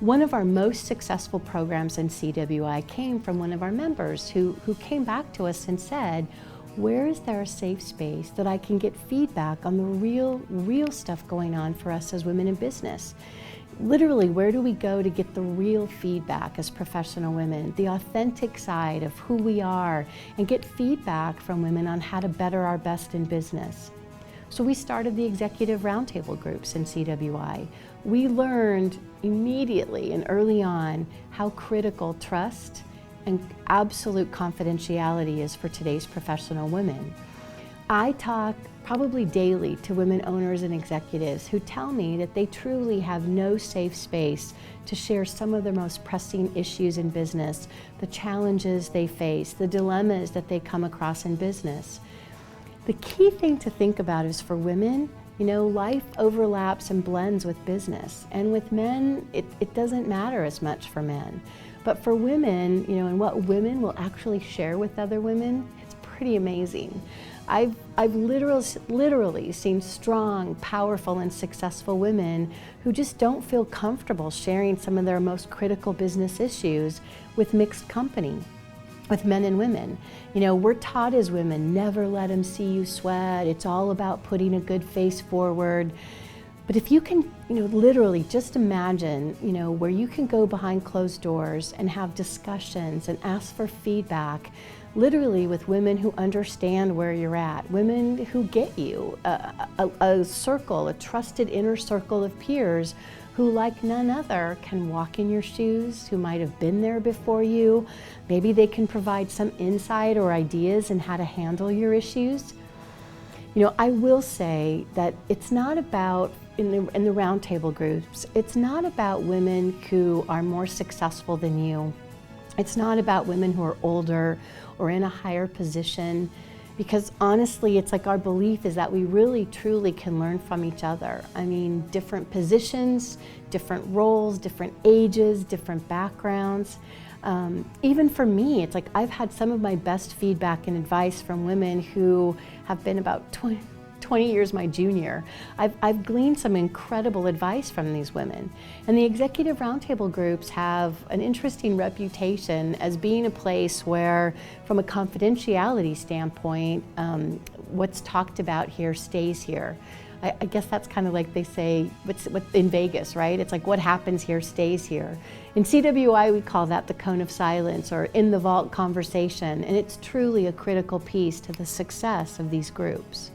One of our most successful programs in CWI came from one of our members who came back to us and said, where is there a safe space that I can get feedback on the real stuff going on for us as women in business? Literally, where do we go to get the real feedback as professional women, the authentic side of who we are, and get feedback from women on how to better our best in business? So we started the executive roundtable groups in CWI. We learned immediately and early on how critical trust and absolute confidentiality is for today's professional women. I talk probably daily to women owners and executives who tell me that they truly have no safe space to share some of their most pressing issues in business, the challenges they face, the dilemmas that they come across in business. The key thing to think about is for women, life overlaps and blends with business. And with men, it doesn't matter as much for men. But for women, and what women will actually share with other women, it's pretty amazing. I've literally seen strong, powerful, and successful women who just don't feel comfortable sharing some of their most critical business issues with mixed company, with men and women. We're taught as women, never let them see you sweat. It's all about putting a good face forward. But if you can, literally just imagine, where you can go behind closed doors and have discussions and ask for feedback, literally with women who understand where you're at, women who get you, a circle, a trusted inner circle of peers who, like none other, can walk in your shoes, who might have been there before you. Maybe they can provide some insight or ideas in how to handle your issues. I will say that it's not about, in the roundtable groups, it's not about women who are more successful than you. It's not about women who are older or in a higher position, because honestly, it's like our belief is that we really truly can learn from each other. I mean, different positions, different roles, different ages, different backgrounds. Even for me, it's like I've had some of my best feedback and advice from women who have been about 20 years my junior. I've gleaned some incredible advice from these women. And the executive roundtable groups have an interesting reputation as being a place where, from a confidentiality standpoint, what's talked about here stays here. I guess that's kind of like they say, what's in Vegas, right? It's like what happens here stays here. In CWI, we call that the cone of silence, or in the vault conversation, and it's truly a critical piece to the success of these groups.